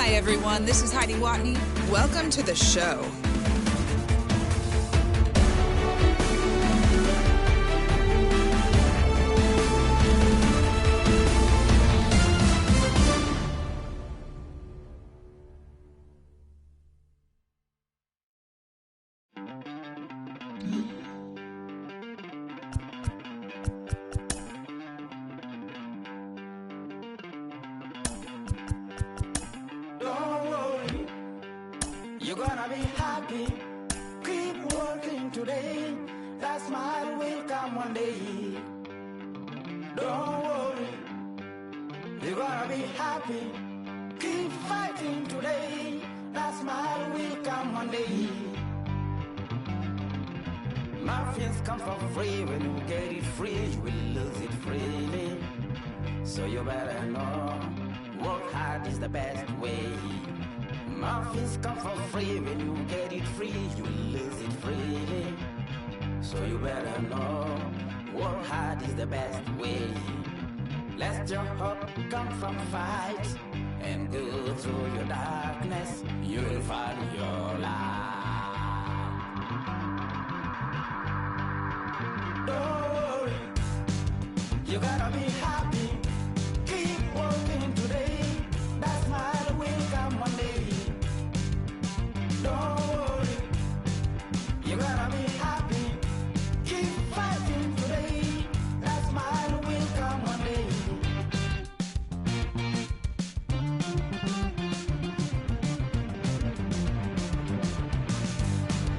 Hi, everyone. This is Heidi Watney. Welcome to the show. You're gonna be happy. Keep working today. That smile will come one day. Don't worry. You're gonna be happy. Keep fighting today. That smile will come one day. Muffins come for free. When you get it free, you will lose it freely. So you better know. Work hard is the best way. Muffins come for free. When you get it free, you lose it freely. So you better know, work hard is the best way. Let your hope come from fight and go through your darkness. You will find your light. Don't worry, you gotta be happy. Keep working today. That smile will come one day. Don't worry, you're gonna be happy. Keep fighting today. That smile will come one day.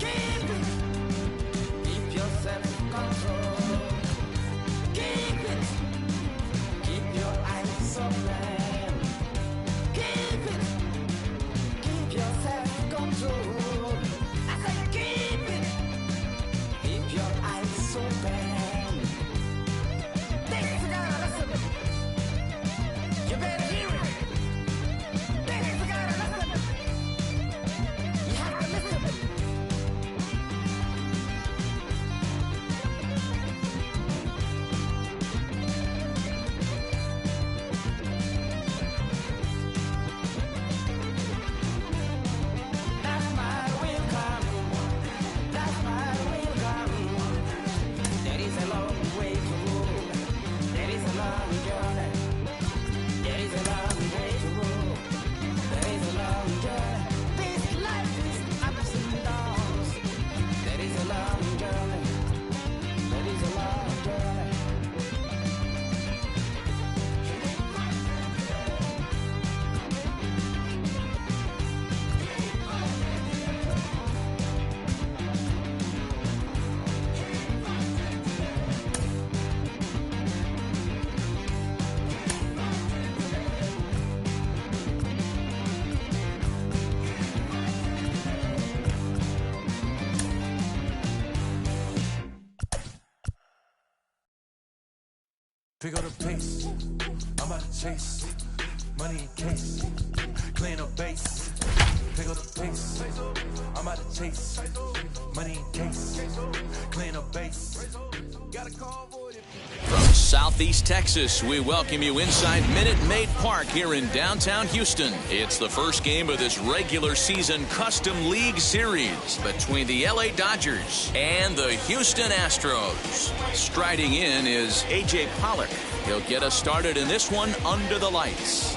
Keep it. Keep your self-control. Keep it. Keep your eyes open. Keep it. Keep your self-control. I say keep it. Keep your eyes open. This is gotta listen. You better hear it. This is gotta listen. You have to listen. That smile will come. That smile will come. There is a long way to go. There is a long journey. There is a long way to go. There is a long journey. This life is ups and downs. There is a long journey. There is a long journey. Pick up the pace, I'm about to chase money in case, clean up base. Pick up the pace, I'm about to chase money in case, clean up base. From Southeast Texas, we welcome you inside Minute Maid Park here in downtown Houston. It's the first game of this regular season Custom League Series between the LA Dodgers and the Houston Astros. Striding in is A.J. Pollock. He'll get us started in this one under the lights.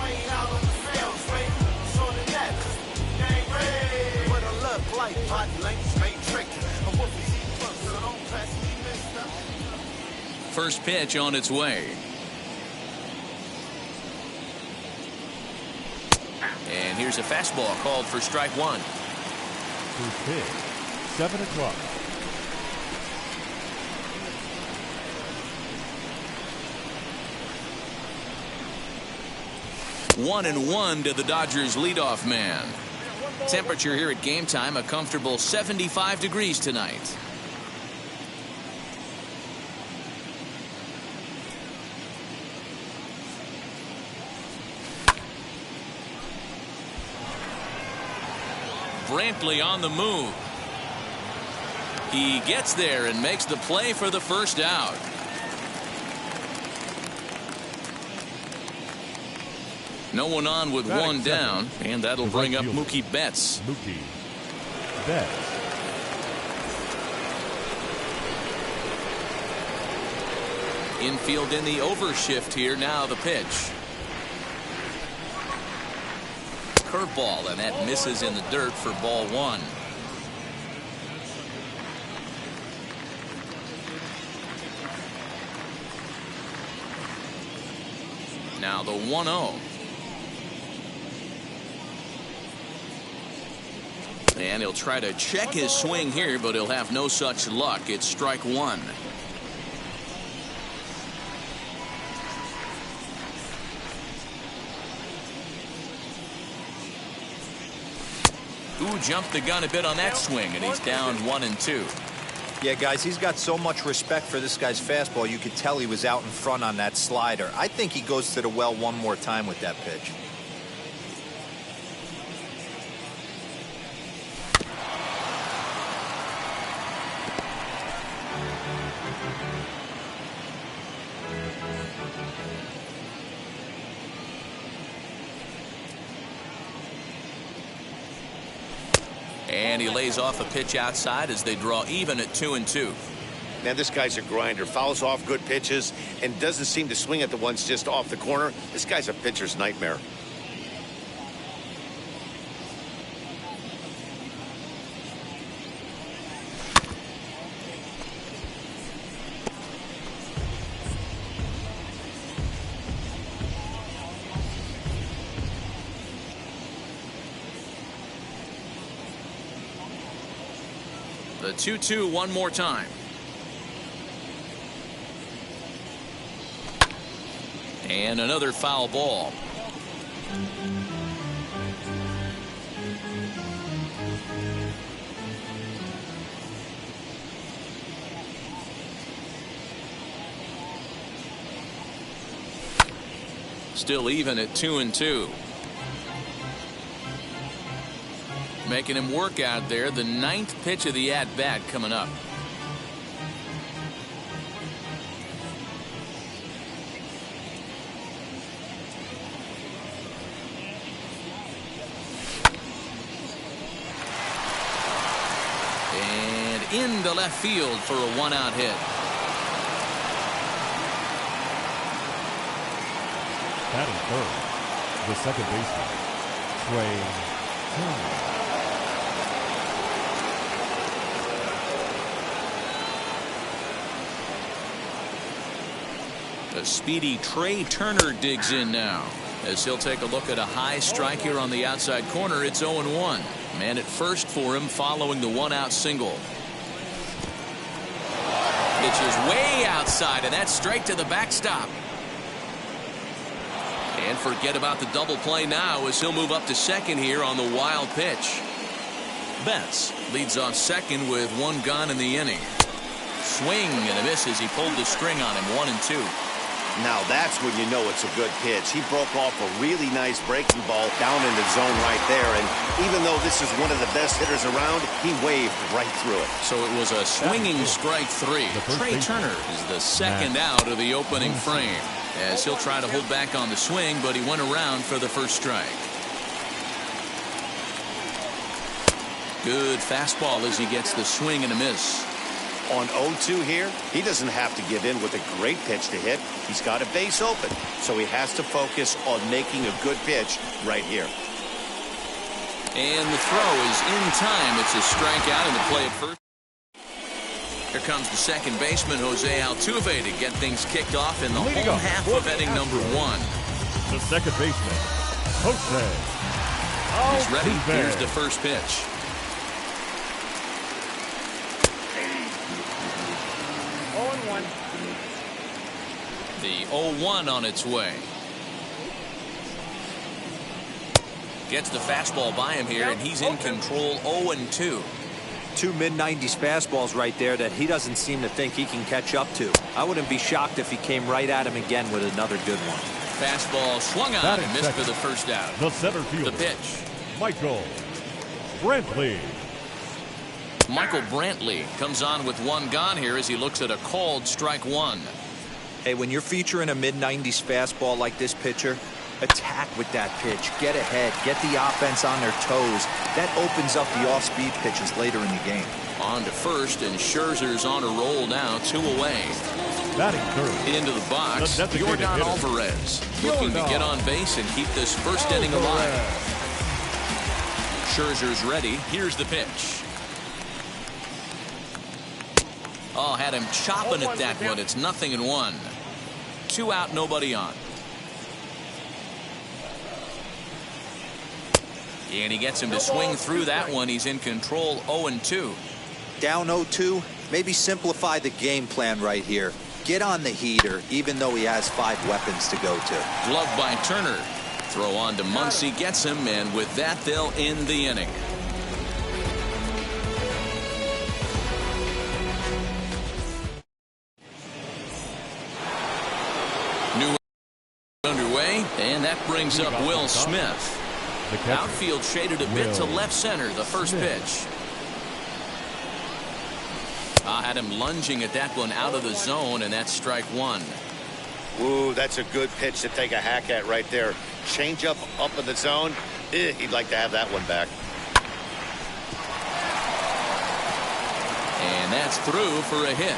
First pitch on its way. And here's a fastball called for strike one. First pitch, 7 o'clock. One and one to the Dodgers leadoff man. Temperature here at game time, a comfortable 75 degrees tonight. Brantley on the move. He gets there and makes the play for the first out. No one on with Batting one down, second, and that'll the bring right up fielder. Mookie Betts. Mookie Betts. Infield in the overshift here. Now the pitch. Curveball, and that misses in the dirt for ball one. Now the 1-0. And he'll try to check his swing here, but he'll have no such luck. It's strike one. Ooh, jumped the gun a bit on that swing, and he's down 1-2. Yeah, guys, he's got so much respect for this guy's fastball. You could tell he was out in front on that slider. I think he goes to the well one more time with that pitch. And he lays off a pitch outside as they draw even at 2-2. Man, this guy's a grinder. Fouls off good pitches and doesn't seem to swing at the ones just off the corner. This guy's a pitcher's nightmare. The 2-2 one more time. And another foul ball. Still even at 2-2. Making him work out there. The 9th pitch of the at-bat coming up. And into left field for a one-out hit. Batting third, the second baseman, Trey Turner. The speedy Trey Turner digs in now as he'll take a look at a high strike here on the outside corner. It's 0-1. Man at first for him following the one-out single. Pitch is way outside, and that's straight to the backstop. And forget about the double play now as he'll move up to second here on the wild pitch. Betts leads off second with one gone in the inning. Swing and a miss as he pulled the string on him. 1-2. Now that's when you know it's a good pitch. He broke off a really nice breaking ball down in the zone right there. And even though this is one of the best hitters around, he waved right through it. So it was a swinging strike three. Trey Turner is the second out of the opening frame as he'll try to hold back on the swing, but he went around for the first strike. Good fastball as he gets the swing and a miss. On 0-2 here, he doesn't have to give in with a great pitch to hit. He's got a base open, so he has to focus on making a good pitch right here. And the throw is in time. It's a strikeout in the play at first. Here comes the second baseman, Jose Altuve, to get things kicked off in the home half of inning number 1. The second baseman, Jose Altuve. He's ready. Here's the first pitch. The 0-1 on its way. Gets the fastball by him here, and he's in control. 0-2. Two mid-90s fastballs right there that he doesn't seem to think he can catch up to. I wouldn't be shocked if he came right at him again with another good one. Fastball swung on and missed for the first out. The center fielder, The pitch. Michael Brantley. Michael Brantley comes on with one gone here as he looks at a called strike one. Hey, when you're featuring a mid-90s fastball like this pitcher, Attack with that pitch. Get ahead. Get the offense on their toes. That opens up the off-speed pitches later in the game. On to first, and Scherzer's on a roll now, 2 away. Batting third. Into the box, The designated Yordan hitter. Alvarez looking to get on base and keep this first inning alive. Scherzer's ready. Here's the pitch. Oh, had him chopping at that one. It's 0-1. 2 out, nobody on. And he gets him to swing through that one. He's in control, 0-2. Down 0-2, maybe simplify the game plan right here. Get on the heater, even though he has 5 weapons to go to. Glove by Turner. Throw on to Muncy, gets him, and with that, they'll end the inning. New underway, and that brings up Will Smith. The catcher. Outfield shaded a bit to left center, the first pitch. Had him lunging at that one out of the zone, and that's strike 1. Ooh, that's a good pitch to take a hack at right there. Change up in the zone. He'd like to have that one back. And that's through for a hit.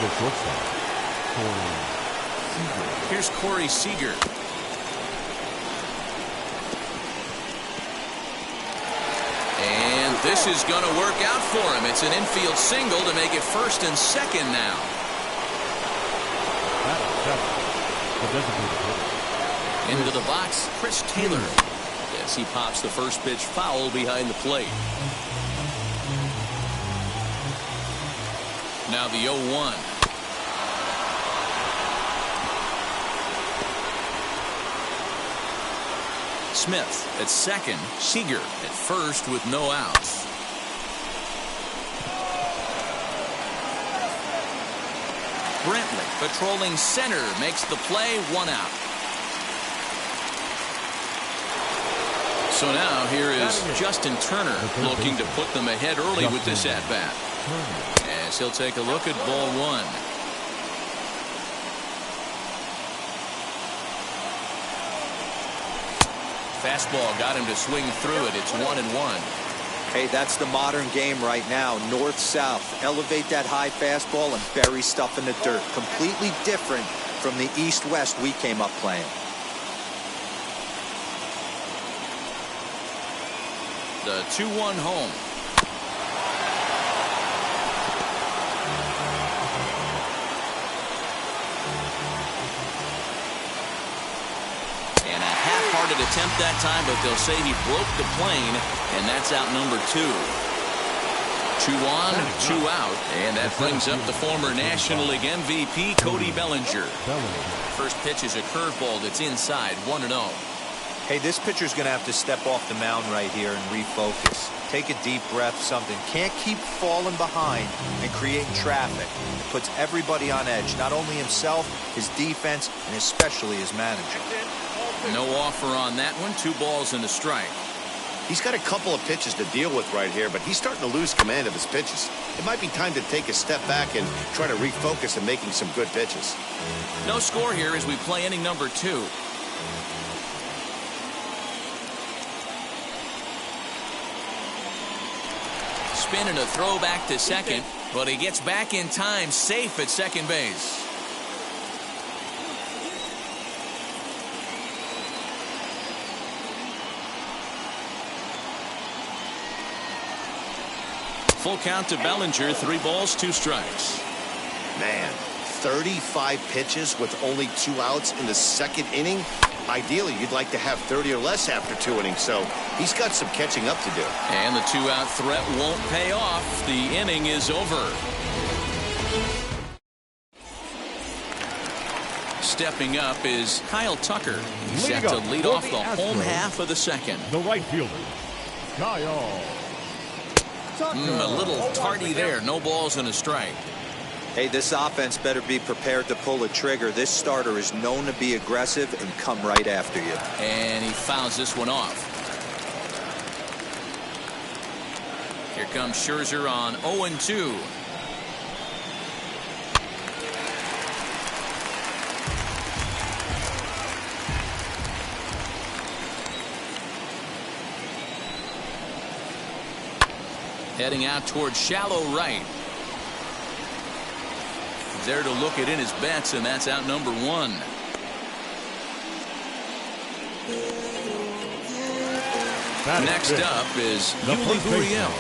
The shortstop, Corey Seager. Here's Corey Seager. And this is going to work out for him. It's an infield single to make it first and second now. The designated hitter. Into the box, Chris Taylor. Yes, he pops the first pitch foul behind the plate. Now the 0-1. Smith at second, Seager at first with no outs. Brentley patrolling center makes the play, 1 out. So now here is Justin Turner looking to put them ahead early with this at-bat. As he'll take a look at ball 1. Fastball got him to swing through it. It's 1-1. Hey, that's the modern game right now. North-south. Elevate that high fastball and bury stuff in the dirt. Completely different from the east-west we came up playing. The 2-1 home. And a half-hearted attempt that time, but they'll say he broke the plane, and that's out number 2. 2 on, 2 out, and that brings up the former National League MVP, Cody Bellinger. First pitch is a curveball that's inside, 1-0. Hey, this pitcher's going to have to step off the mound right here and refocus. Take a deep breath, something. Can't keep falling behind and creating traffic. It puts everybody on edge, not only himself, his defense, and especially his manager. No offer on that one. 2 balls and a strike. He's got a couple of pitches to deal with right here, but he's starting to lose command of his pitches. It might be time to take a step back and try to refocus on making some good pitches. No score here as we play inning number 2. Spin and a throw back to second, but he gets back in time, safe at second base. Full count to Bellinger, 3 balls, 2 strikes. Man, 35 pitches with only 2 outs in the second inning. Ideally, you'd like to have 30 or less after 2 innings, so he's got some catching up to do. And the 2-out threat won't pay off. The inning is over. Stepping up is Kyle Tucker. He's set to lead off the home half of the second. The right fielder, Kyle Tucker. A little tardy there. No balls and a strike. Hey, this offense better be prepared to pull a trigger. This starter is known to be aggressive and come right after you. And he fouls this one off. Here comes Scherzer on 0-2. Heading out towards shallow right. There to look it in his bets, and that's out number 1. Next up is Yuli Gurriel.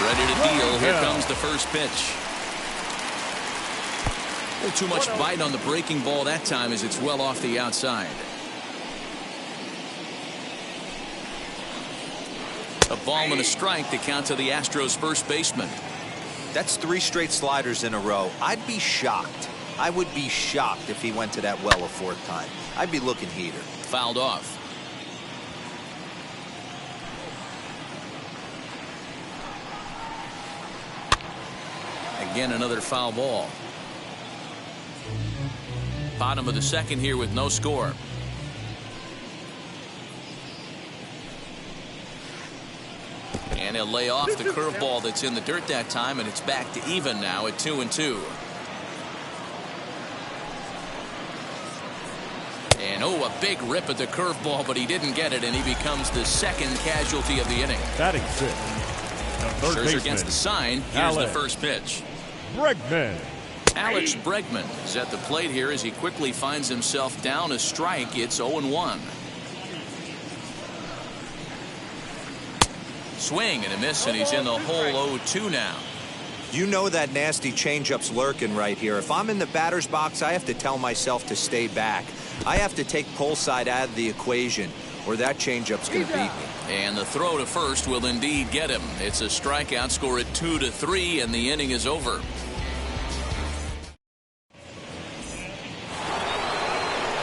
Ready to deal. Here comes the first pitch. A little too much bite on the breaking ball that time as it's well off the outside. A ball and a strike to count to the Astros first baseman. That's 3 straight sliders in a row. I'd be shocked. I would be shocked if he went to that well a 4th time. I'd be looking heater. Fouled off. Again, another foul ball. Bottom of the 2nd here with no score. And he'll lay off the curveball that's in the dirt that time, and it's back to even now at 2-2. And a big rip at the curveball, but he didn't get it, and he becomes the 2nd casualty of the inning. Batting 6. Scherzer gets the sign. Here's the first pitch. Bregman. Alex Bregman is at the plate here as he quickly finds himself down a strike. It's 0-1. Swing and a miss, and he's in the hole 0-2 now. You know that nasty changeup's lurking right here. If I'm in the batter's box, I have to tell myself to stay back. I have to take pull side out of the equation, or that changeup's going to beat me. And the throw to first will indeed get him. It's a strikeout, score at 2-3, and the inning is over.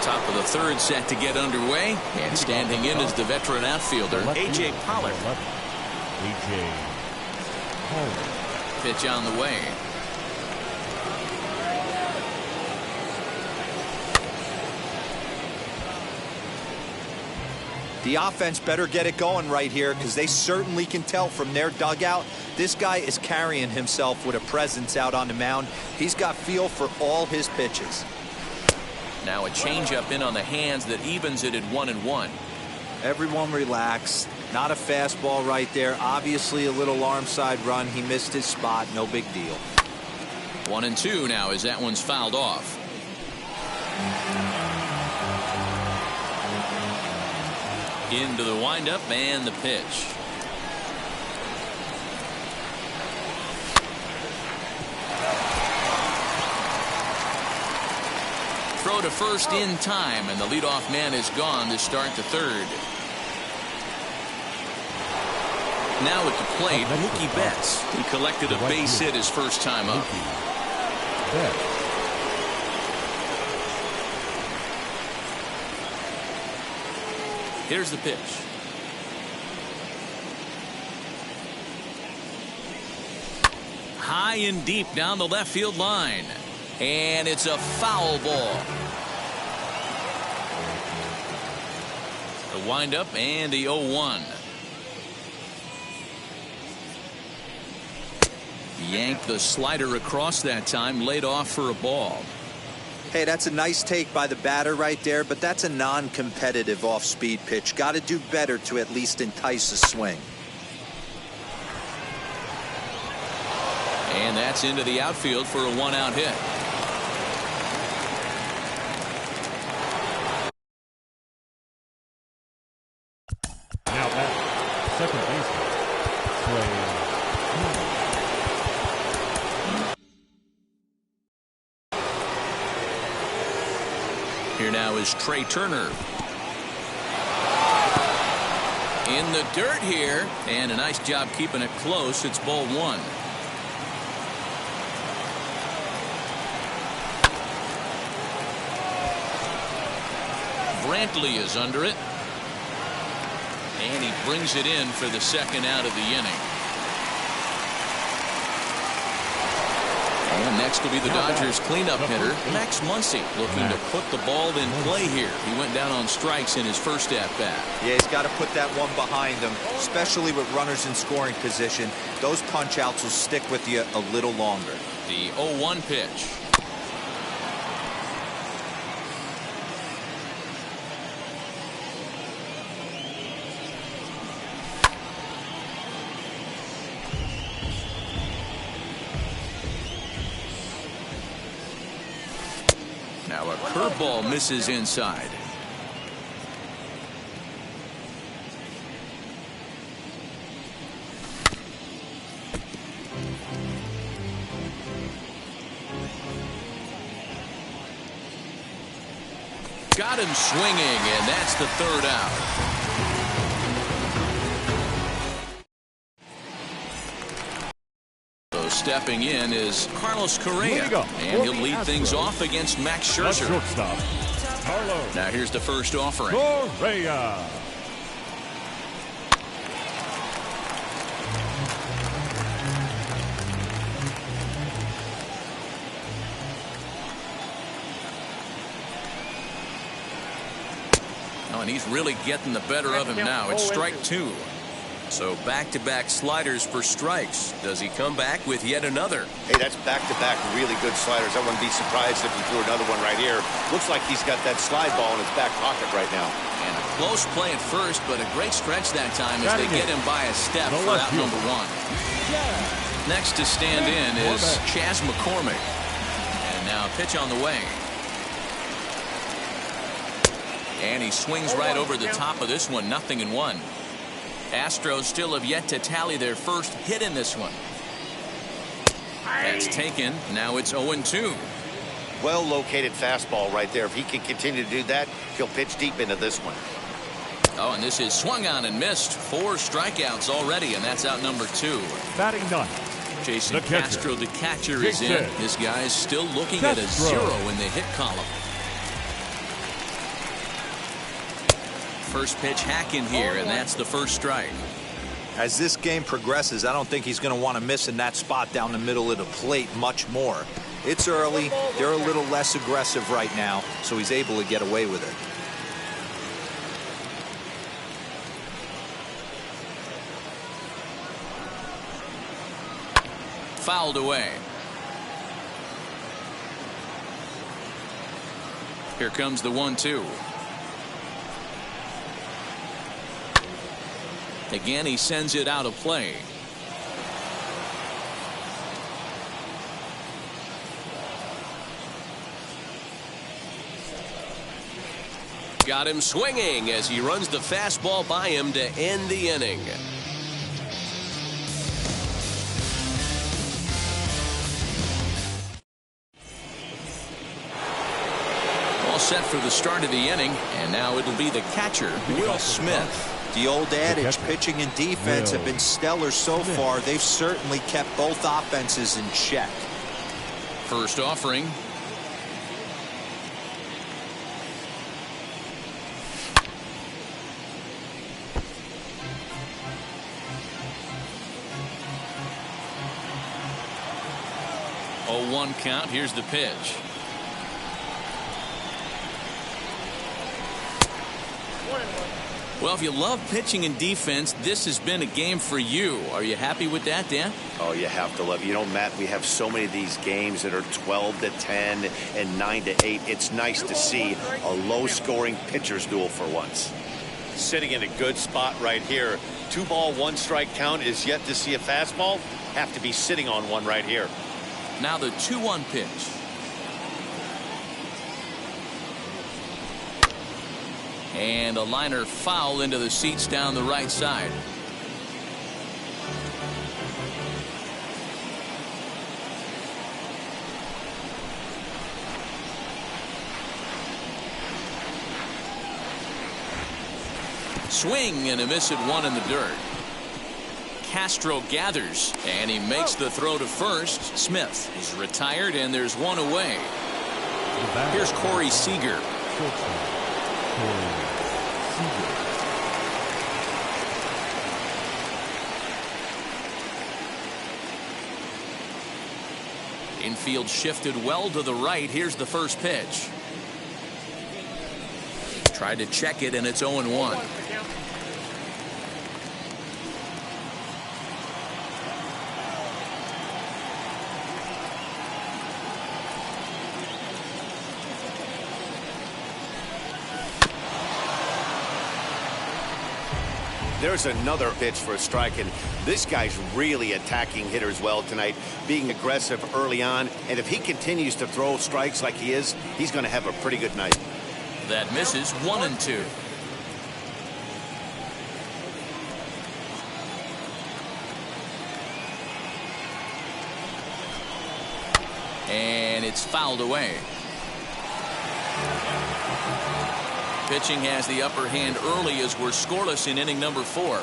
Top of the 3rd set to get underway, and standing in is the veteran outfielder, A.J. Pollard. A.J. Pollard. Pitch on the way. The offense better get it going right here, because they certainly can tell from their dugout this guy is carrying himself with a presence out on the mound. He's got feel for all his pitches. Now a changeup in on the hands that evens it at 1-1. Everyone relax. Not a fastball right there. Obviously a little arm side run. He missed his spot. No big deal. 1-2 now as that one's fouled off. Into the windup and the pitch. Throw to first in time, and the leadoff man is gone to start the 3rd. Now at the plate, Mookie Betts. He collected a base hit his first time up. Here's the pitch. High and deep down the left field line. And it's a foul ball. The windup and the 0-1. Yanked the slider across that time, laid off for a ball. Hey, that's a nice take by the batter right there, but that's a non-competitive off-speed pitch. Got to do better to at least entice a swing. And that's into the outfield for a 1-out hit. Now at second baseman, Here now is Trey Turner. In the dirt here, and a nice job keeping it close. It's ball 1. Brantley is under it. And he brings it in for the 2nd out of the inning. And next will be the Dodgers cleanup hitter, Max Muncy, looking to put the ball in play here. He went down on strikes in his first at-bat. Yeah, he's got to put that one behind him, especially with runners in scoring position. Those punch-outs will stick with you a little longer. The 0-1 pitch. Now a curveball misses inside. Got him swinging, and that's the third out. Stepping in is Carlos Correa, and he'll lead things off against Max Scherzer. Now here's the first offering. Correa. Oh, and he's really getting the better of him now. It's strike two. So back-to-back sliders for strikes. Does he come back with yet another? Hey, that's back-to-back really good sliders. I wouldn't be surprised if he threw another one right here. Looks like he's got that slide ball in his back pocket right now. And a close play at first, but a great stretch that time as they get him by a step for out number one. Next to stand in is Chas McCormick. And now pitch on the way. And he swings right over the top of this one. 0-1. Astros still have yet to tally their first hit in this one. That's taken. Now it's 0-2. Well located fastball right there. If he can continue to do that, he'll pitch deep into this one. Oh, and this is swung on and missed. 4 strikeouts already, and that's out number 2. Batting ninth. Jason Castro, the catcher, is in. This guy's still looking at a 0 in the hit column. First pitch hack in here, and that's the first strike. As this game progresses, I don't think he's going to want to miss in that spot down the middle of the plate much more. It's early. They're a little less aggressive right now, so he's able to get away with it. Fouled away. Here comes the 1-2. Again, he sends it out of play. Got him swinging as he runs the fastball by him to end the inning. All set for the start of the inning, and now it'll be the catcher, Will Smith. The old adage, pitching and defense have been stellar so far. They've certainly kept both offenses in check. First offering. Oh, 1 count. Here's the pitch. Well, if you love pitching and defense, this has been a game for you. Are you happy with that, Dan? Oh, you have to love it. You know, Matt, we have so many of these games that are 12-10 and 9-8. It's nice to see a low-scoring pitcher's duel for once. Sitting in a good spot right here. 2-ball, 1-strike count is yet to see a fastball. Have to be sitting on one right here. Now the 2-1 pitch. And a liner foul into the seats down the right side. Swing and a miss at 1 in the dirt. Castro gathers, and he makes the throw to first. Smith is retired, and there's 1 away. Here's Corey Seager. Infield shifted well to the right. Here's the first pitch. Tried to check it, and it's 0-1. There's another pitch for a strike, and this guy's really attacking hitters well tonight, being aggressive early on, and if he continues to throw strikes like he is, he's going to have a pretty good night. That misses 1-2. And it's fouled away. Pitching has the upper hand early as we're scoreless in inning number 4.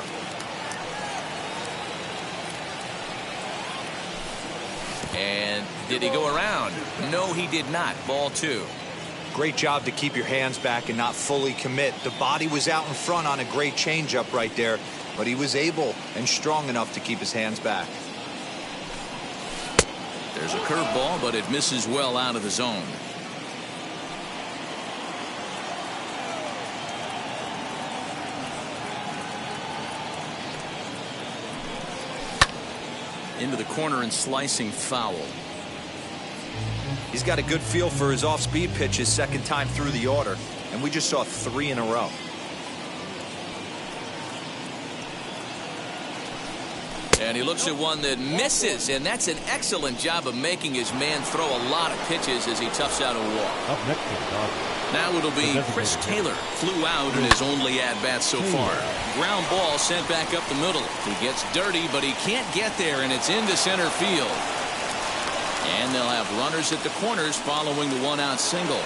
And did he go around? No, he did not. Ball 2. Great job to keep your hands back and not fully commit. The body was out in front on a great changeup right there, but he was able and strong enough to keep his hands back. There's a curveball, but it misses well out of the zone. Into the corner and slicing foul. He's got a good feel for his off-speed pitches second time through the order, and we just saw 3 in a row. And he looks at one that misses, and that's an excellent job of making his man throw a lot of pitches as he toughs out a walk. Up next to the Dodgers. Now it'll be Chris Taylor. Flew out in his only at-bat so far. Ground ball sent back up the middle. He gets dirty, but he can't get there, and it's into center field. And they'll have runners at the corners following the one-out single.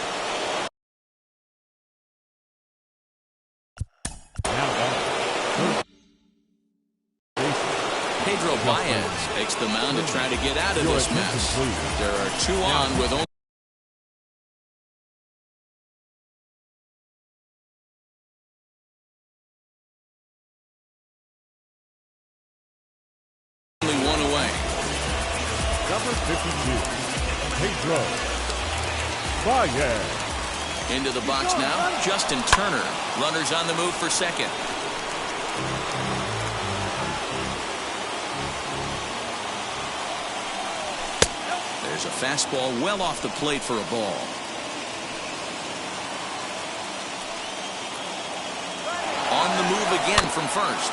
Pedro Baez takes the mound to try to get out of this mess. There are 2 on with only one away. Number 52, Pedro Baez. Into the box now, Justin Turner. Runners on the move for second. There's a fastball well off the plate for a ball. On the move again from first.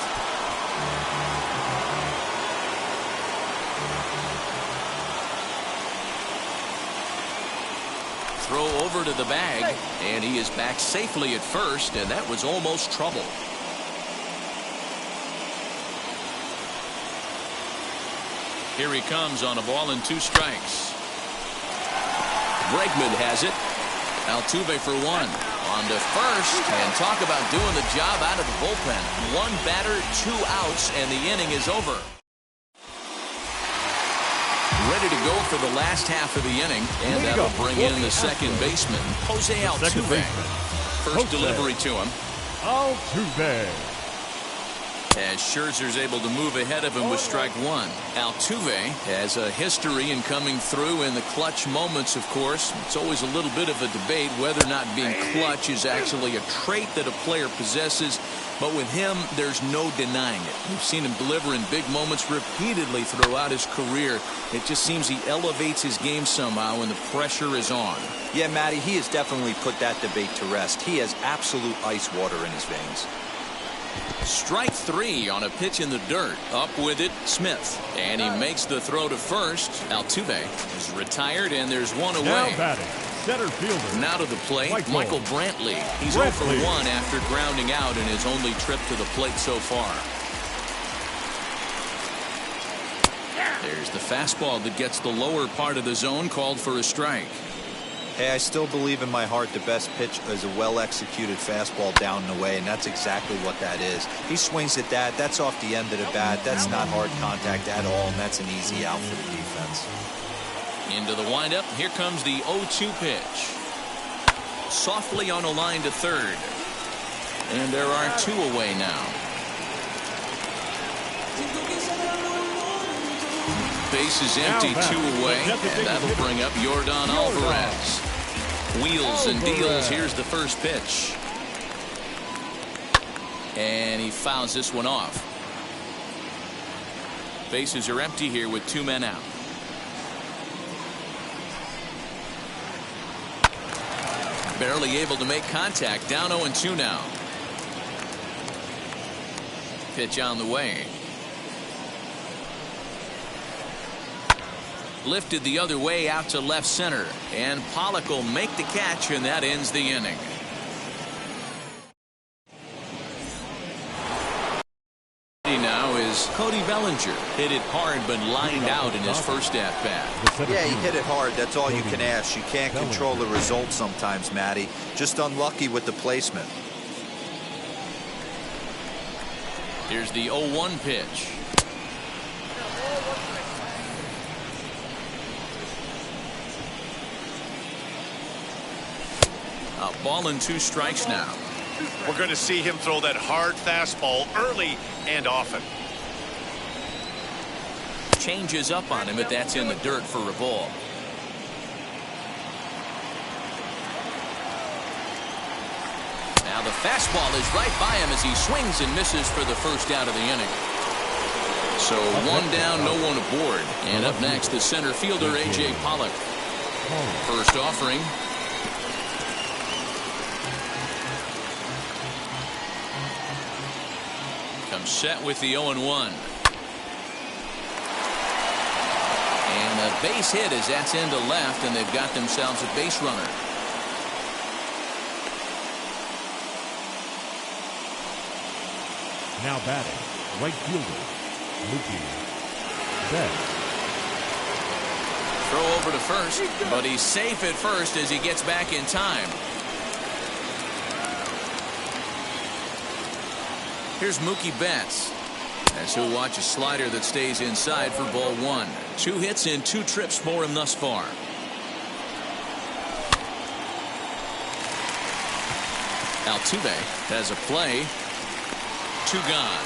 Throw over to the bag, and he is back safely at first, and that was almost trouble. Here he comes on a ball and 2 strikes. Bregman has it. Altuve for 1. On to first, and talk about doing the job out of the bullpen. 1 batter, 2 outs, and the inning is over. Ready to go for the last half of the inning, and that'll bring in the second baseman, Jose Altuve. First delivery to him. Altuve. As Scherzer's able to move ahead of him with strike 1. Altuve has a history in coming through in the clutch moments, of course. It's always a little bit of a debate whether or not being clutch is actually a trait that a player possesses. But with him, there's no denying it. We've seen him deliver in big moments repeatedly throughout his career. It just seems he elevates his game somehow when the pressure is on. Yeah, Matty, he has definitely put that debate to rest. He has absolute ice water in his veins. Strike 3 on a pitch in the dirt. Up with it, Smith. And he makes the throw to first. Altuve is retired, and there's 1 away. Now batting, center fielder. Now to the plate, Michael Brantley. He's 0 for 1 after grounding out in his only trip to the plate so far. There's the fastball that gets the lower part of the zone, called for a strike. Hey, I still believe in my heart the best pitch is a well-executed fastball down and away, and that's exactly what that is. He swings at that. That's off the end of the bat. That's not hard contact at all, and that's an easy out for the defense. Into the windup. Here comes the 0-2 pitch. Softly on a line to third. And there are 2 away now. Base is empty, 2 away, and that'll bring up Yordan Alvarez. Wheels and deals. Here's the first pitch. And he fouls this one off. Bases are empty here with 2 men out. Barely able to make contact. Down 0-2 now. Pitch on the way. Lifted the other way out to left center. And Pollock will make the catch, and that ends the inning. Now is Cody Bellinger. Hit it hard but lined out in his first at-bat. Yeah, he hit it hard. That's all you can ask. You can't control the result sometimes, Matty. Just unlucky with the placement. Here's the 0-1 pitch. A ball and 2 strikes now. We're going to see him throw that hard fastball early and often. Changes up on him, but that's in the dirt for a ball. Now the fastball is right by him as he swings and misses for the first out of the inning. So 1 down, no one aboard. And up next, the center fielder, A.J. Pollock. First offering. Comes set with the 0-1. And a base hit as that's into left, and they've got themselves a base runner. Now batting, right fielder, Mookie Betts. Throw over to first, but he's safe at first as he gets back in time. Here's Mookie Betts as he'll watch a slider that stays inside for ball 1. 2 hits in 2 trips for him thus far. Altuve has a play. 2 gone.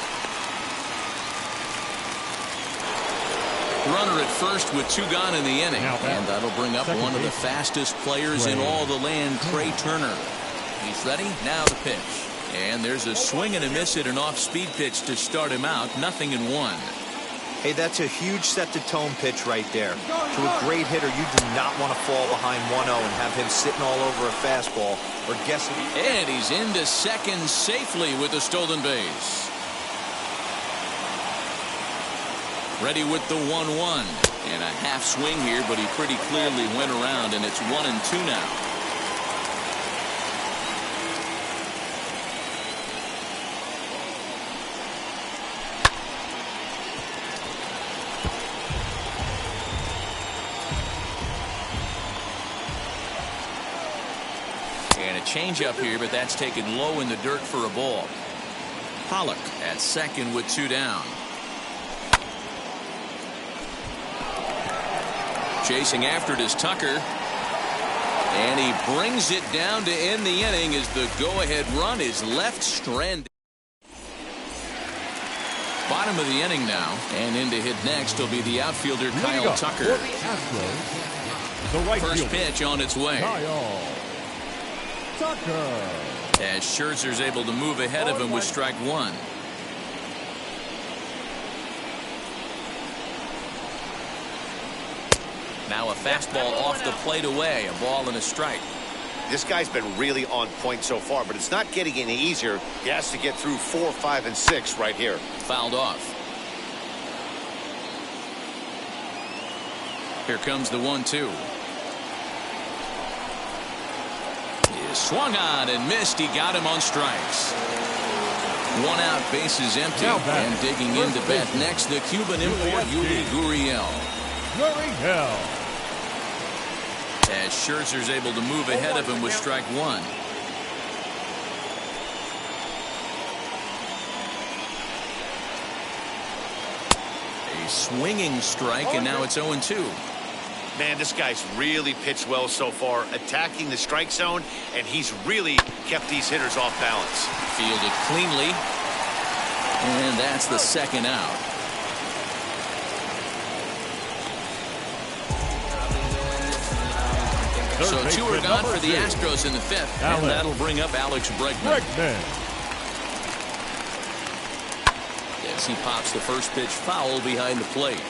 Runner at first with 2 gone in the inning. And that'll bring up one of the fastest players in all the land, Trey Turner. He's ready. Now the pitch. And there's a swing and a miss at an off-speed pitch to start him out. 0-1. Hey, that's a huge set-the-tone pitch right there. To a great hitter, you do not want to fall behind 1-0 and have him sitting all over a fastball or guessing. And he's into second safely with the stolen base. Ready with the 1-1. And a half swing here, but he pretty clearly went around, and it's 1-2 now. Change up here, but that's taken low in the dirt for a ball. Pollock at second with 2 down. Chasing after it is Tucker. And he brings it down to end the inning as the go-ahead run is left stranded. Bottom of the inning now, and in to hit next will be the outfielder Kyle Tucker. First pitch on its way. Tucker. As Scherzer's able to move ahead of him with strike 1. Now a fastball off the plate away. A ball and a strike. This guy's been really on point so far, but it's not getting any easier. He has to get through 4, 5, and 6 right here. Fouled off. Here comes the 1-2. Swung on and missed. He got him on strikes. 1 out, bases empty. And digging into bat next, the Cuban import Yuli Gurriel. As Scherzer's able to move ahead of him with strike 1. A swinging strike, and now it's 0-2. Man, this guy's really pitched well so far, attacking the strike zone, and he's really kept these hitters off balance. Fielded cleanly, and that's the second out. So 2 are gone for the Astros in the 5th, and that'll bring up Alex Bregman. As he pops the first pitch foul behind the plate.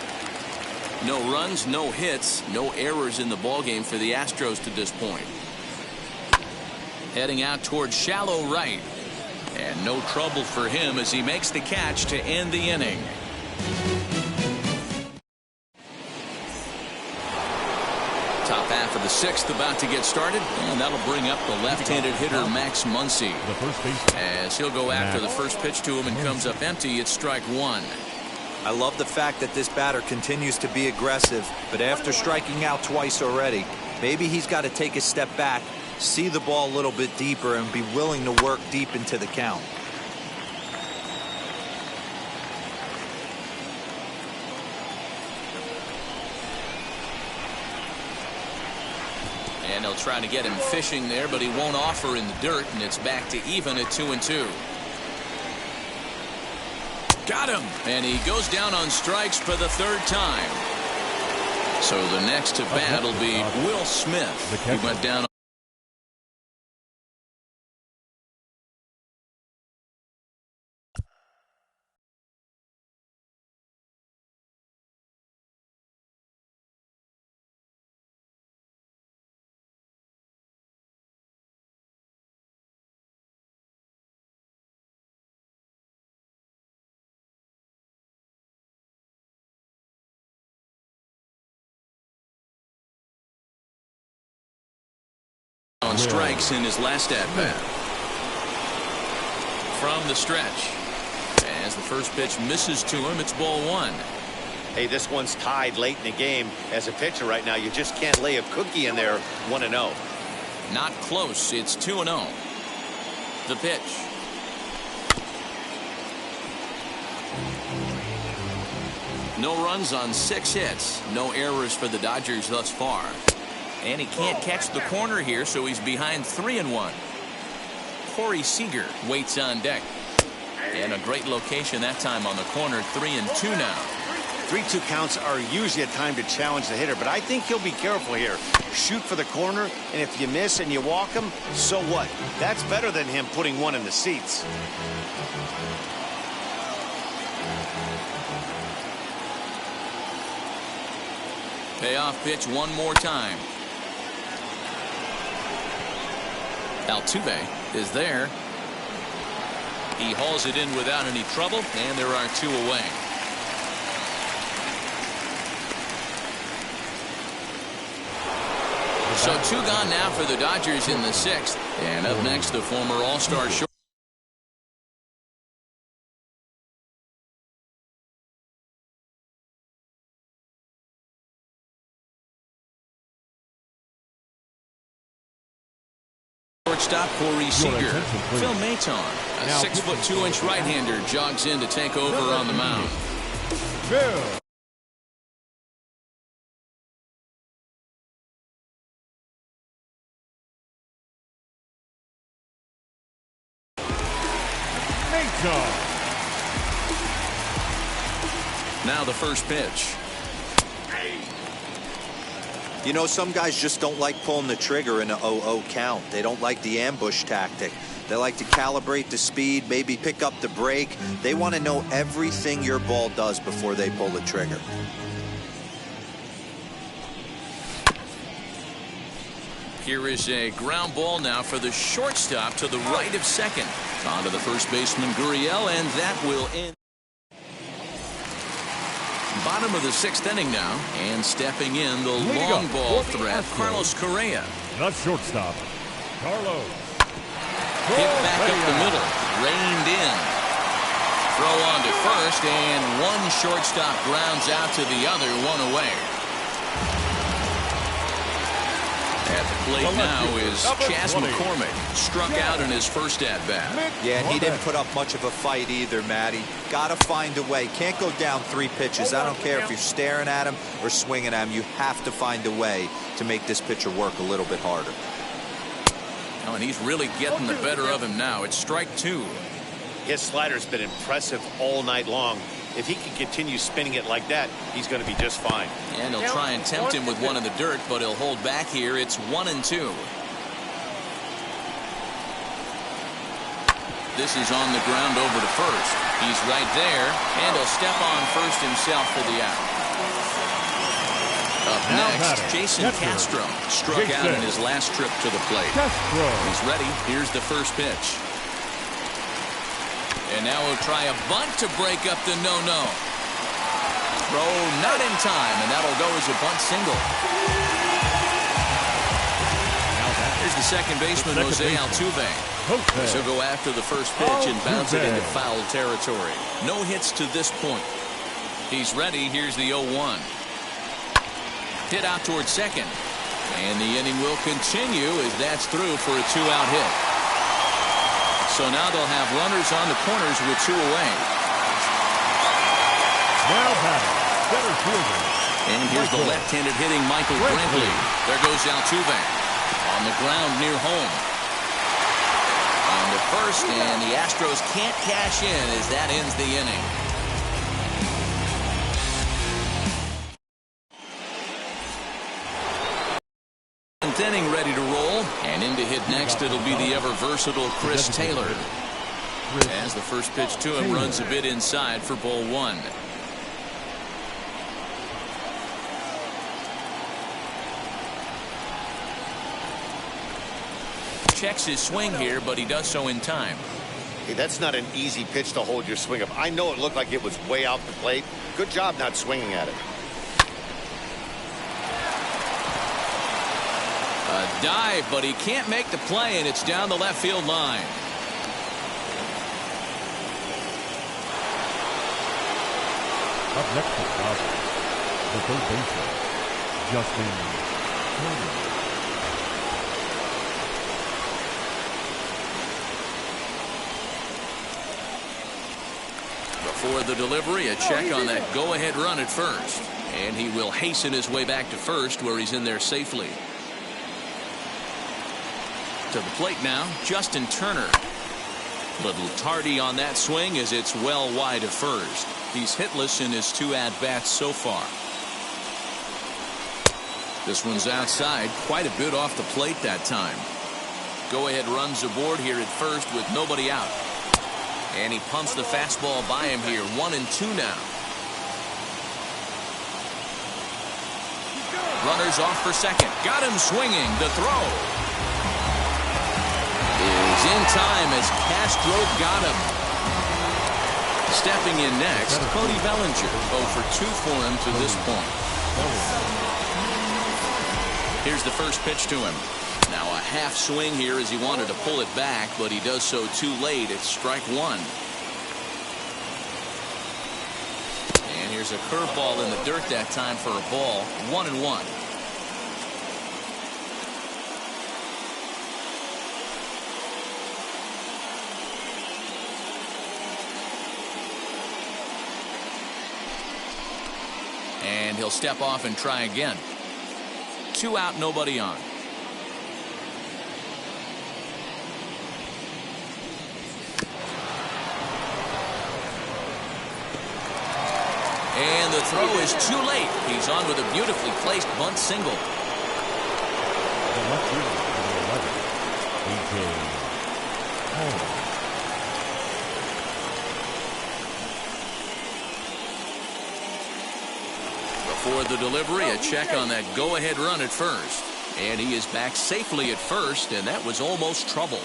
No runs, no hits, no errors in the ballgame for the Astros to this point. Heading out towards shallow right. And no trouble for him as he makes the catch to end the inning. Top half of the 6th about to get started, and that'll bring up the left-handed hitter Max Muncy. As he'll go after the first pitch to him and comes up empty, it's strike 1. I love the fact that this batter continues to be aggressive, but after striking out twice already, maybe he's got to take a step back, see the ball a little bit deeper, and be willing to work deep into the count. And they'll try to get him fishing there, but he won't offer in the dirt, and it's back to even at 2-2. Got him! And he goes down on strikes for the 3rd time. So the next to bat will be Will Smith. He went down on strikes in his last at-bat. From the stretch. As the first pitch misses to him, it's ball 1. Hey, this one's tied late in the game. As a pitcher right now, you just can't lay a cookie in there 1-0. Not close. It's 2-0. The pitch. No runs on 6 hits. No errors for the Dodgers thus far. And he can't catch the corner here, so he's behind 3-1. Corey Seager waits on deck. And a great location that time on the corner. 3-2 now. 3-2 counts are usually a time to challenge the hitter, but I think he'll be careful here. Shoot for the corner, and if you miss and you walk him, so what? That's better than him putting one in the seats. Payoff pitch one more time. Altuve is there. He hauls it in without any trouble, and there are 2 away. So 2 gone now for the Dodgers in the 6th. And up next, the former All-Star short. Shortstop Corey Seager. Phil Maton, a 6'2" right-hander, jogs in to take over on the mound. Now the first pitch. You know, some guys just don't like pulling the trigger in a 0-0 count. They don't like the ambush tactic. They like to calibrate the speed, maybe pick up the brake. They want to know everything your ball does before they pull the trigger. Here is a ground ball now for the shortstop to the right of second. On to the first baseman, Gurriel, and that will end. Bottom of the 6th inning now, and stepping in the long ball threat, Carlos Correa. The shortstop, Carlos. Hit back up the middle, reined in. Throw on to first, and one shortstop grounds out to the other, 1 away. At the plate now is Chas McCormick, struck out in his first at-bat. Yeah, and he didn't put up much of a fight either, Matty. Got to find a way. Can't go down 3 pitches. I don't care if you're staring at him or swinging at him. You have to find a way to make this pitcher work a little bit harder. Oh, and he's really getting the better of him now. It's strike 2. His slider's been impressive all night long. If he can continue spinning it like that, he's going to be just fine. And he'll try and tempt him with one in the dirt, but he'll hold back here. It's 1-2. This is on the ground over to first. He's right there, and he'll step on first himself for the out. Up next, Jason Castro struck out in his last trip to the plate. He's ready. Here's the first pitch. And now he'll try a bunt to break up the no-no. Throw not in time, and that'll go as a bunt single. Here's the second baseman, Jose Altuve. He'll go after the first pitch and bounce it into foul territory. No hits to this point. He's ready. Here's the 0-1. Hit out towards second. And the inning will continue as that's through for a 2-out hit. So now they'll have runners on the corners with 2 away. Now batting, center fielder. And here's the left-handed hitting Michael Brantley. There goes Altuve. On the ground near home. On the first, and the Astros can't cash in as that ends the inning. Inning ready to roll, and in to hit next it'll be the ever versatile Chris Taylor. As the first pitch to him runs a bit inside for ball 1. Checks his swing here, but he does so in time. Hey, that's not an easy pitch to hold your swing up. I know it looked like it was way out the plate. Good job not swinging at it. A dive, but he can't make the play, and it's down the left field line. Up next to Dodgers, the third baseman, Justin Turner. Before the delivery, a check on that go-ahead run at first. And he will hasten his way back to first, where he's in there safely. To the plate now, Justin Turner. Little tardy on that swing as it's well wide of first. He's hitless in his 2 at-bats so far. This one's outside, quite a bit off the plate that time. Go-ahead runs aboard here at first with nobody out. And he pumps the fastball by him here. 1-2 now. Runners off for second. Got him swinging. The throw is in time as Castro got him. Stepping in next, Cody Bellinger. 0 for 2 for him to this point. Here's the first pitch to him. Now a half swing here as he wanted to pull it back, but he does so too late. It's strike 1. And here's a curveball in the dirt that time for a ball. 1-1. And he'll step off and try again. 2 out, nobody on. And the throw is too late. He's on with a beautifully placed bunt single. The left fielder, number 11, A.J. Before the delivery, a check on that go-ahead run at first. And he is back safely at first, and that was almost trouble.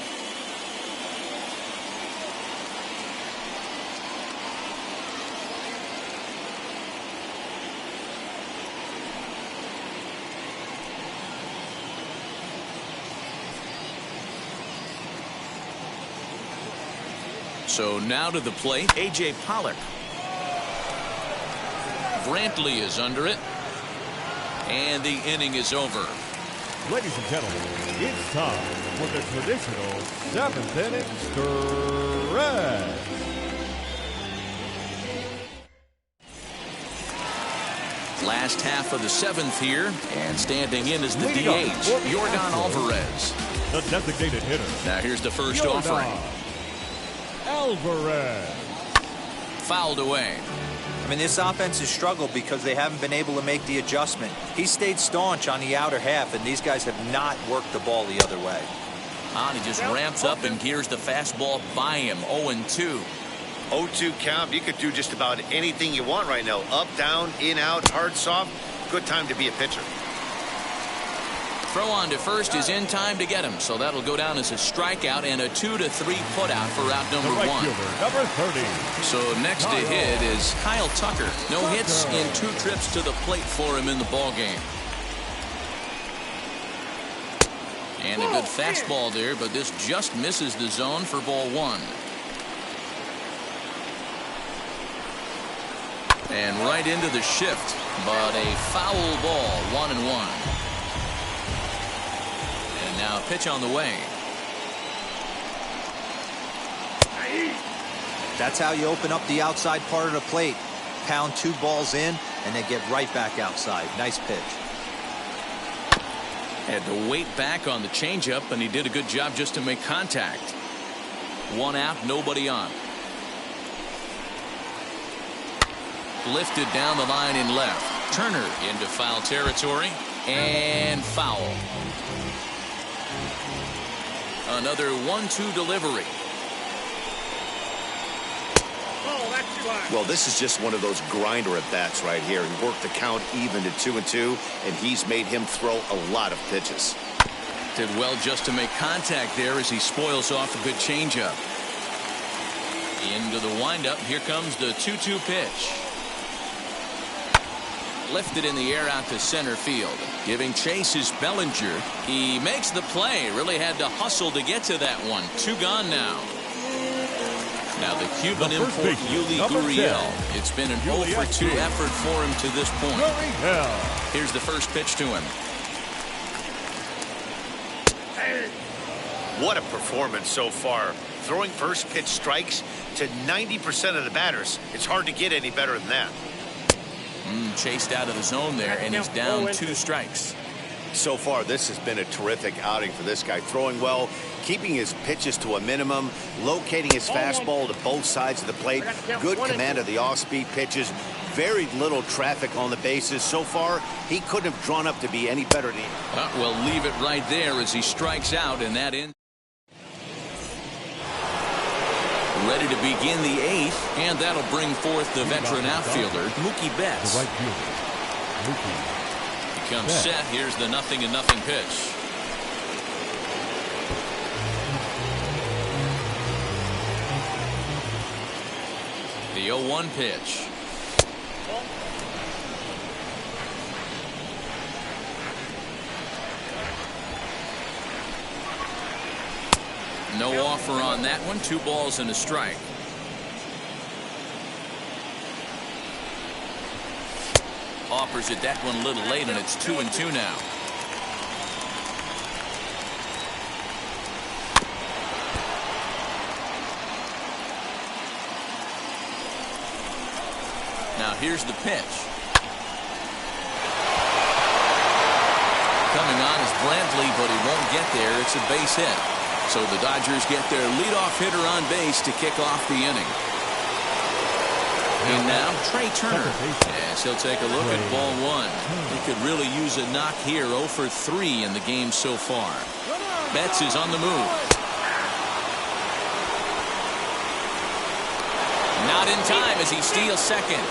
So now to the plate, A.J. Pollock. Brantley is under it. And the inning is over. Ladies and gentlemen, it's time for the traditional 7th inning stretch. Last half of the 7th here, and standing in is the DH, Jordan Alvarez. The designated hitter. Now here's the first offering. Alvarez. Fouled away. mean, this offense has struggled because they haven't been able to make the adjustment. He stayed staunch on the outer half, and these guys have not worked the ball the other way. He just ramps up and gears the fastball by him. 0-2. 0-2 count. You could do just about anything you want right now. Up, down, in, out, hard, soft. Good time to be a pitcher. Throw on to first is in time to get him, so that'll go down as a strikeout and a 2-3 putout for out number one. Number 30. So next to hit is Kyle Tucker. No hits in 2 trips to the plate for him in the ballgame. And a good fastball there, but this just misses the zone for ball 1. And right into the shift, but a foul ball, 1-1. And now a pitch on the way. That's how you open up the outside part of the plate. Pound 2 balls in, and then get right back outside. Nice pitch. Had to wait back on the changeup, and he did a good job just to make contact. 1 out, nobody on. Lifted down the line in left. Turner into foul territory, and foul. Another 1-2 delivery. Well, this is just one of those grinder at bats right here. He worked the count even to 2-2, and he's made him throw a lot of pitches. Did well just to make contact there as he spoils off a good changeup. Into the windup. Here comes the 2-2 pitch. Lifted in the air out to center field. Giving chase is Bellinger. He makes the play. Really had to hustle to get to that one. 2 gone now. Now the Cuban import Yuli Gurriel. It's been an 0-for-2 effort for him to this point. Here's the first pitch to him. What a performance so far. Throwing first pitch strikes to 90% of the batters. It's hard to get any better than that. Chased out of the zone there, and he's down 2 strikes. So far, this has been a terrific outing for this guy. Throwing well, keeping his pitches to a minimum, locating his fastball to both sides of the plate, good command of the off-speed pitches, very little traffic on the bases. So far, he couldn't have drawn up to be any better than Well, leave it right there as he strikes out, and that ends. Ready to begin the 8th, and that'll bring forth the veteran outfielder, Mookie Betts. The right fielder, Mookie. Comes set. Here's the 0-0 pitch. The 0-1 pitch. No offer on that one. 2 balls and a strike. Offers it that one a little late, and it's 2-2 now. Now here's the pitch. Coming on is Brantley, but he won't get there. It's a base hit. So the Dodgers get their leadoff hitter on base to kick off the inning. And now Trey Turner. Yes, he'll take a look at ball 1. He could really use a knock here. 0-for-3 in the game so far. Betts is on the move. Not in time as he steals second.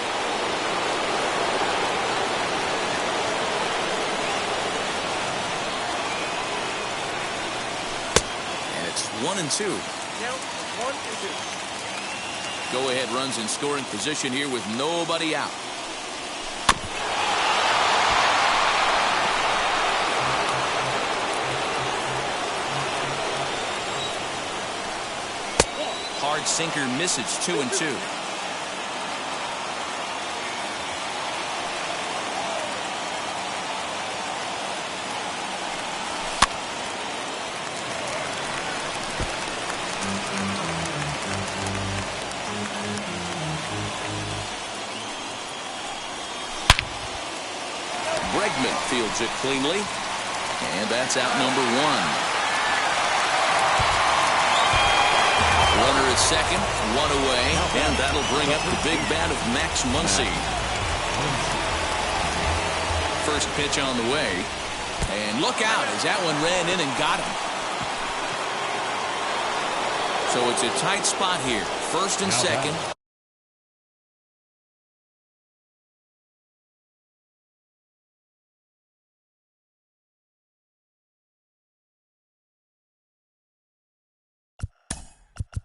And it's 1-2. Go-ahead runs in scoring position here with nobody out. Hard sinker misses. 2-2. Bregman fields it cleanly, and that's out number 1. Runner at second, one away, and that'll bring up the big bat of Max Muncy. First pitch on the way, and look out as that one ran in and got him. So it's a tight spot here, first and second.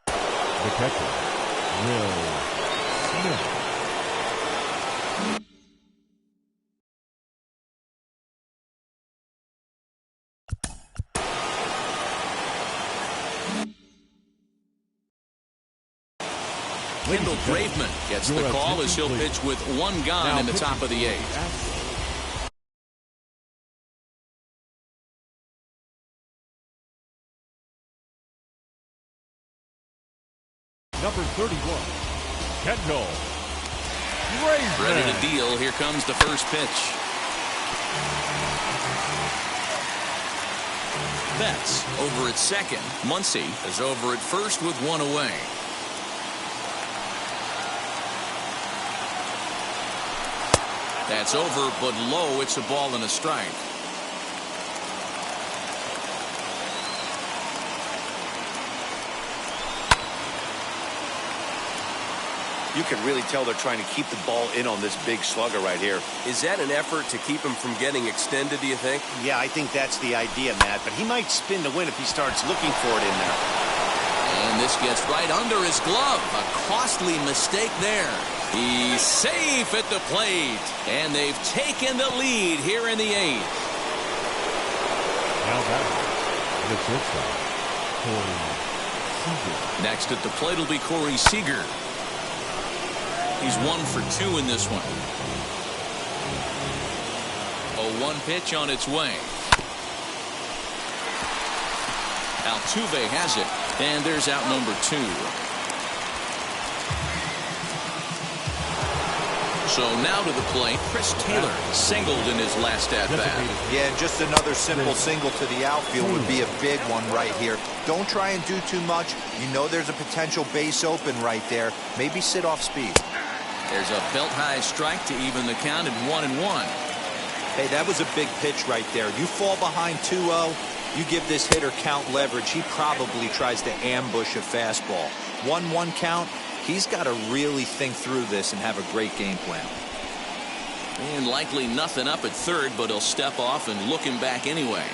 The catcher, Will Smith. Kendall Graveman gets the call as he'll pitch with one gone in the top of the eighth. Number 31, Kendall Graveman. Ready to deal. Here comes the first pitch. Betts over at second. Muncy is over at first with one away. That's over, but low. It's a ball and a strike. You can really tell they're trying to keep the ball in on this big slugger right here. Is that an effort to keep him from getting extended, do you think? Yeah, I think that's the idea, Matt, but he might spin to win if he starts looking for it in there. And this gets right under his glove. A costly mistake there. He's safe at the plate, and they've taken the lead here in the eighth. Now back, the shortstop, Corey Seager. Next at the plate will be Corey Seager. He's 1 for 2 in this one. A 1 pitch on its way. Altuve has it, and there's out number 2. So now to the plate, Chris Taylor singled in his last at-bat. Yeah, just another simple single to the outfield would be a big one right here. Don't try and do too much. You know there's a potential base open right there. Maybe sit off speed. There's a belt-high strike to even the count at 1-1. Hey, that was a big pitch right there. You fall behind 2-0, you give this hitter count leverage. He probably tries to ambush a fastball. 1-1 count. He's got to really think through this and have a great game plan. And likely nothing up at third, but he'll step off and look him back anyway.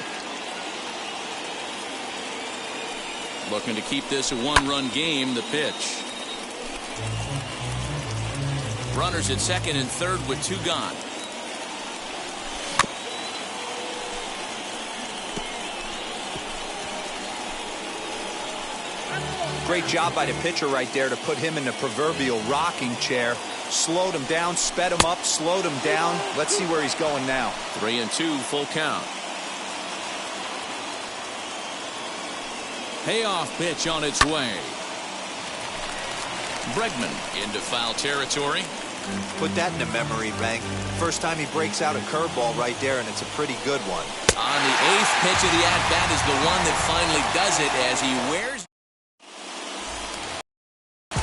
Looking to keep this a one-run game, the pitch. Runners at second and third with 2 gone. Great job by the pitcher right there to put him in the proverbial rocking chair. Slowed him down, sped him up, slowed him down. Let's see where he's going now. 3-2, full count. Payoff pitch on its way. Bregman into foul territory. Put that in the memory bank. First time he breaks out a curveball right there, and it's a pretty good one. On the 8th pitch of the at-bat is the one that finally does it as he wears.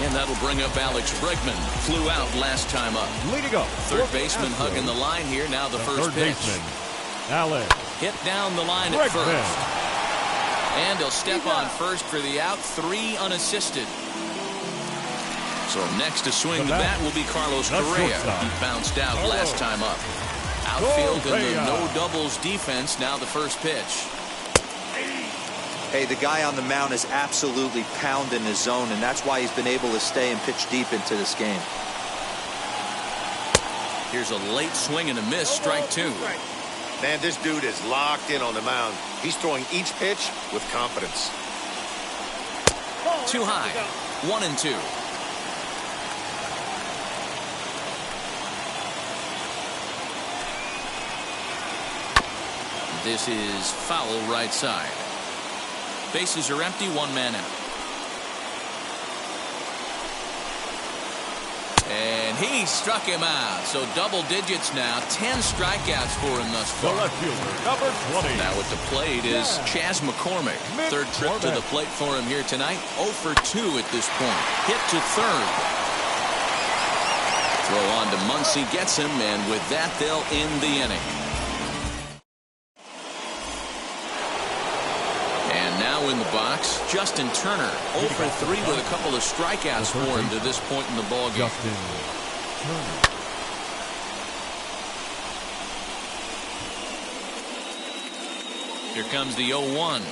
And that'll bring up Alex Bregman. Flew out last time up. Leading up. Third baseman hugging the line here. Now the first pitch. Baseman, Alex Hit down the line at first. And he'll step on first for the out. 3 unassisted. So next to swing the bat will be Carlos Correa. He bounced out last time up. Outfield and the no doubles defense. Now the first pitch. Hey, the guy on the mound is absolutely pounding his zone, and that's why he's been able to stay and pitch deep into this game. Here's a late swing and a miss. Strike 2. Man, this dude is locked in on the mound. He's throwing each pitch with confidence. Too high. 1-2. This is foul right side. Bases are empty, 1 man out. And he struck him out. So double digits now. 10 strikeouts for him thus far. The left fielder, number 20. Now at the plate is Chas McCormick. Third trip to the plate for him here tonight. 0 for 2 at this point. Hit to third. Throw on to Muncy, gets him, and with that they'll end the inning. Now in the box, Justin Turner, 0 for 3 with a couple of strikeouts for him to this point in the ballgame. Justin Turner. Here comes the 0-1.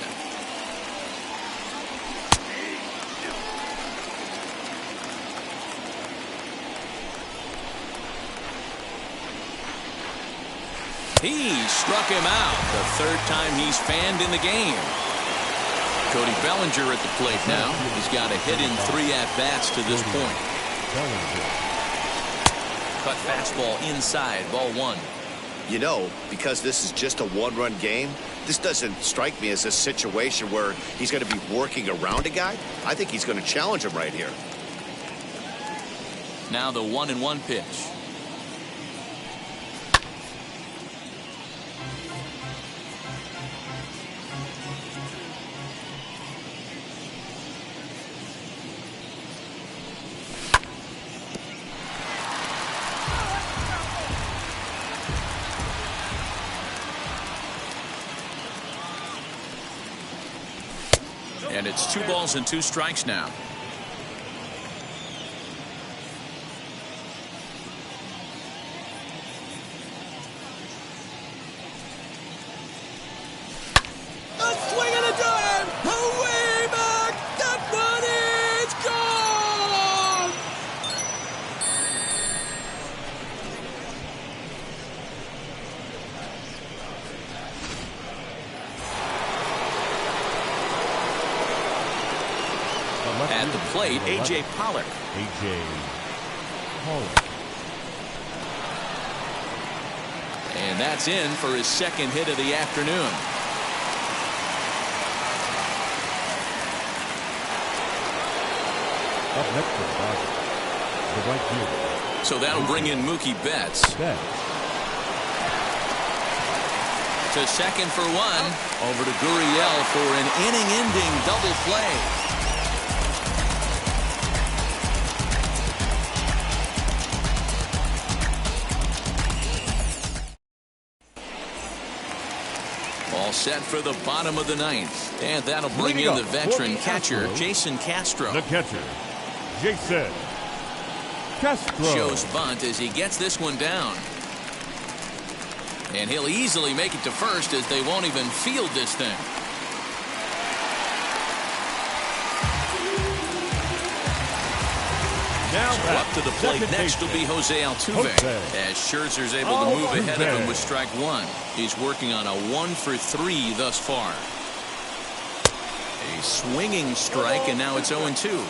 He struck him out. The third time he's fanned in the game. Cody Bellinger at the plate now. He's got a hit in 3 at-bats to this point. Cut fastball inside, ball 1. You know, because this is just a one-run game, this doesn't strike me as a situation where he's going to be working around a guy. I think he's going to challenge him right here. Now the 1-1 pitch. And it's 2 balls and 2 strikes now. A swing and a drive! Away back! That one is gone! At the plate, A.J. Pollock. A.J. Pollock. And that's in for his second hit of the afternoon. Up next for the Dodgers, the right fielder. So that'll bring in Mookie Betts. To second for 1. Over to Gurriel for an inning-ending double play. All set for the bottom of the 9th. And that'll bring in the veteran catcher, Jason Castro. The catcher, Jason Castro. Shows bunt as he gets this one down. And he'll easily make it to first as they won't even field this thing. Now so up to the plate next will be Jose Altuve. As Scherzer's able to move ahead of him with strike 1. He's working on a 1 for 3 thus far. A swinging strike, and now it's 0-2.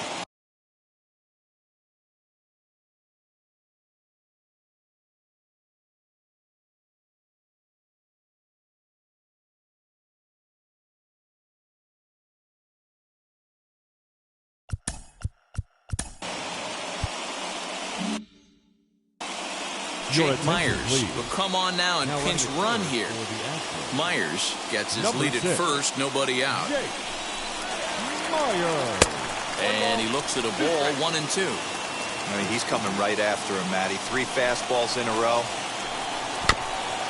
Jake Myers will come on now and pinch run here. Myers gets his lead at first, nobody out. And he looks at a ball, 1-2. I mean, he's coming right after him, Matty. 3 fastballs in a row.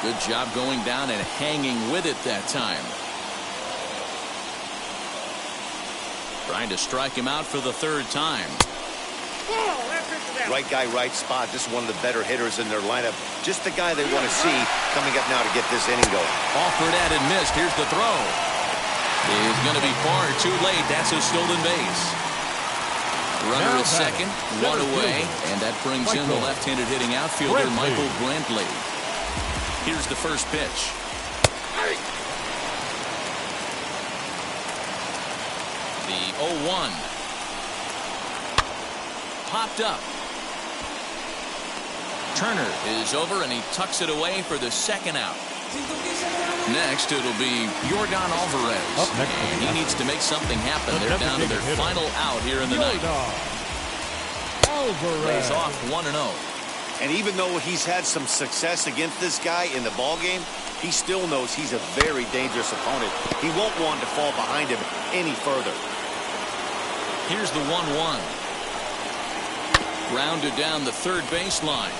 Good job going down and hanging with it that time. Trying to strike him out for the 3rd time. Right guy, right spot. This is one of the better hitters in their lineup. Just the guy they want to see coming up now to get this inning going. Offered at and missed. Here's the throw. He's going to be far too late. That's a stolen base. Runner at second, 1 away, and that brings in the left-handed hitting outfielder Michael Brantley. Here's the first pitch. The 0-1. Popped up. Turner is over, and he tucks it away for the 2nd out. Next, it'll be Yordan Alvarez. And he needs to make something happen. They're down to their final out here in the 9th. Lays off 1-0. And even though he's had some success against this guy in the ballgame, he still knows he's a very dangerous opponent. He won't want to fall behind him any further. Here's the 1-1. Grounded down the third baseline.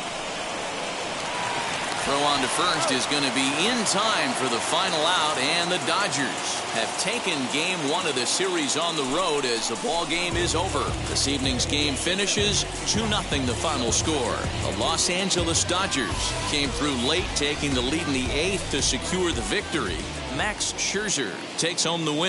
Throw on to first is going to be in time for the final out, and the Dodgers have taken game 1 of the series on the road as the ball game is over. This evening's game finishes 2-0 the final score. The Los Angeles Dodgers came through late, taking the lead in the 8th to secure the victory. Max Scherzer takes home the win.